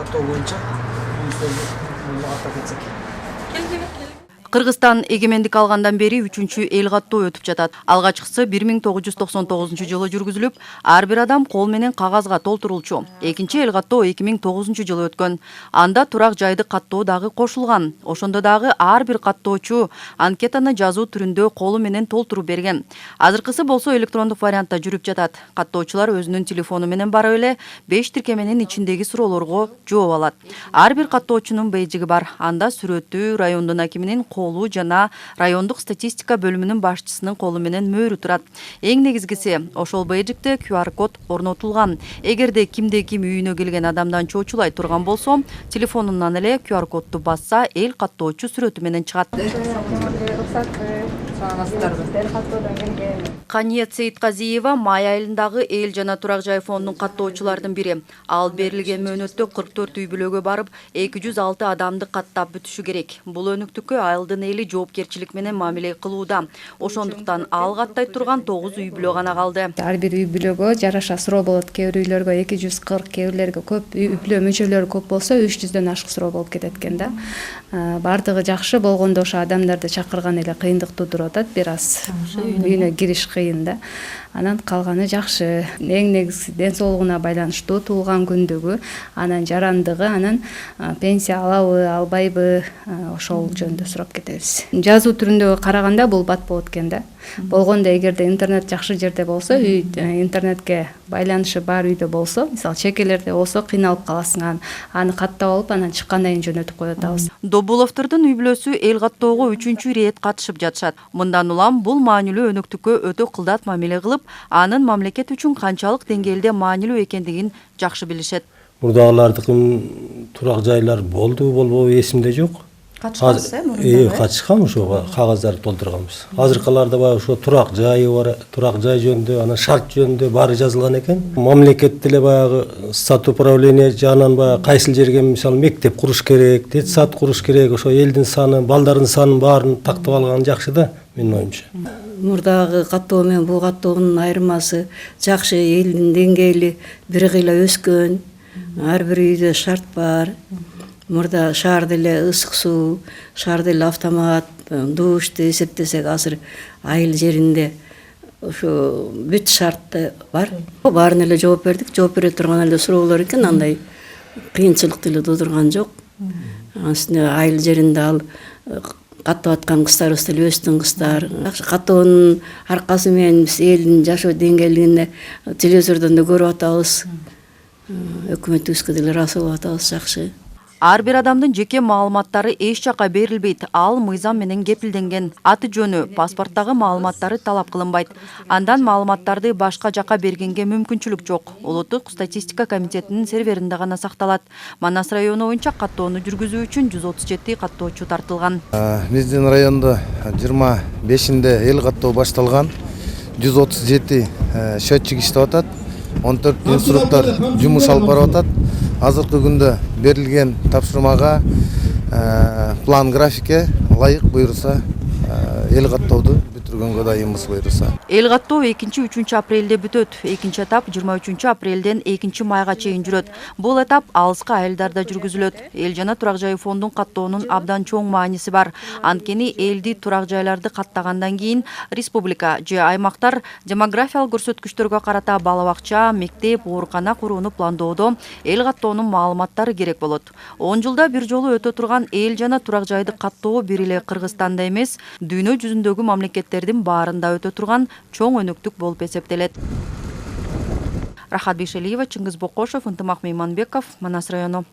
каттоо боюнча каттап кетсек. Кыргызстан эгемендик алгандан бери 3-чү эл каттоо өтүп жатат. Алгачкысы 1999-жылы жүргүзүлүп, ар бир адам кол менен кагазга толтурулчу. Экинчи эл каттоо 2009-жылы өткөн. Анда турак жайды каттоо дагы кошулган. Ошондо дагы ар бир каттоочу анкетаны жазуу түрүндө колу менен толтуруп берген. Азыркысы болсо электрондук вариантта жүрүп жатат. Каттоочулар өзүнүн телефону менен барып эле 5 тиркеменин ичиндеги суроолорго жооп алат. Ар бир каттоочунун бейжиги бар. Анда сүрөтү, райондун акиминин колу жана райондук статистика бөлүмүнүн башчысынын колу менен мөөрү турат. Эң негизгиси, ошол бейжикте QR код орнотулган. Эгерде кимде ким үйүнө келген адамдан чоочулай турган болсо, телефонунан эле QR кодду басса, эл каттоочу сүрөтү менен чыгат. Каниет Сейитказиева май айылындагы эл жана турак жай фондунун каттоочулардын бири. Ал берилген мөөнөттө 44 үй бүлөгө барып, 206 адамды каттап бүтүшү керек. Бул өнүктүккө айылдын эли жоопкерчилик менен мамиле кылууда. Ошондуктан ал каттай турган 9 үй бүлө гана калды. Ар бир үй бүлөгө жараша суроо болот. Кээ бир үйлөргө 240, кээ бирлерге көп, үй бүлө мүчөлөрү көп болсо 300дөн ашык суроо болуп кетет экен да. Бардыгы жакшы болгондо ошо адамдарды чакырган эле кыйындык туудуруп атат. Бир аз үйүнө кириш кыйын да. Анан калганы жакшы. Эң негизги ден соолугуна байланыштуу туулган күндүгү, анан жарандыгы, анан пенсия алабы, албайбы, ошол жөнүндө сурап кетебиз. Жазуу түрүндө караганда бул бат болот экен да. Болгондо эгерде интернет жакшы жерде болсо, үй интернетке байланышы бар үйдө болсо, мисалы чекелерде болсо кыйналып каласың, аны каттап алып, анан чыккандан кийин жөнөтүп коюп атабыз. Добуловдордун үй бүлөсү эл каттоого 3-чү ирет катышып жатышат. Мындан улам бул маанилүү өнүктүккө өтө кылдат мамиле кылып, анын мамлекет үчүн канчалык деңгээлде маанилүү экендигин жакшы билишет. Мурдагылардыкын турак жайлар болду, болбобу эсимде жок. Катышкансыз, катышкам, ошо кагаздарды толтурганбыз. Азыркыларда баягы ошо турак жайы бар, турак жай жөнүндө, анан шарт жөнүндө баары жазылган экен. Мамлекет деле баягы стат управление жагынан баягы кайсыл жерге мисалы мектеп куруш керек, детсад куруш керек, ошо элдин саны, балдардын санын баарын тактап алган жакшы да, менин оюмча. Мурдагы каттоо менен бул каттоонун айырмасы жакшы, элдин деңгээли бир кыйла өскөн, ар бир үйдө шарт бар. Мурда шаарда эле ысык суу, шаарда эле автомат, душты эсептесек азыр айыл жеринде ошо бүт шарты бар. Баарына эле жооп бердик, жооп бере турган эле суроолор экен, андай кыйынчылык деле туудурган жок. Ансына айыл жеринде ал каттап аткан кыздарыбыз деле өстүн кыздар. Каттоонун аркасы менен биз элдин жашоо деңгээлине телевизордон да көрүп атабыз. Өкмөтүбүзгө деле ыраазы болуп атабыз, жакшы. Ар бир адамдын жеке маалыматтары эч жакка берилбейт. Ал мыйзам менен кепилденген. Аты жөнү, паспорттагы маалыматтары талап кылынбайт. Андан маалыматтарды башка жакка бергенге мүмкүнчүлүк жок. Улуттук статистика комитетинин серверинде гана сакталат. Манас району боюнча каттоону жүргүзүү үчүн 137 каттоочу тартылган. Биздин райондо 25-inde эл каттоо башталган. 137 счетчик иштеп атат. 14 инструктор жумуш алып барып атат. Азыркы күндө берилген тапшырмага, план графикке ылайык буйруса эл каттоодо бүтүргөнгө дайынбыз буйруса. Эл каттоо 2-3 апрелде бүтөт. Экинчи этап 23 апрелден 2 майга чейин жүрөт. Бул этап алыска айылдарда жүргүзүлөт. Эл жана турак жай фондун каттоонун абдан чоң мааниси бар. Анткени элди турак жайларды каттагандан кийин республика же аймактар демографиялык көрсөткүчтөргө карата бала бакча, мектеп, оорукана курууну пландоодо эл каттоонун маалыматтары керек болот. 10 жылда бир жолу өтө турган эл жана турак жайды каттоо бир эле Кыргызстанда эмес, дүйнө жүзүндөгү мамлекеттердин баарында өтө турган чоң өнүктүк болуп эсептелет. Рахат Бишелиева, Чыңгыз Бокошев, Ынтымак Мейманбеков, Манас району.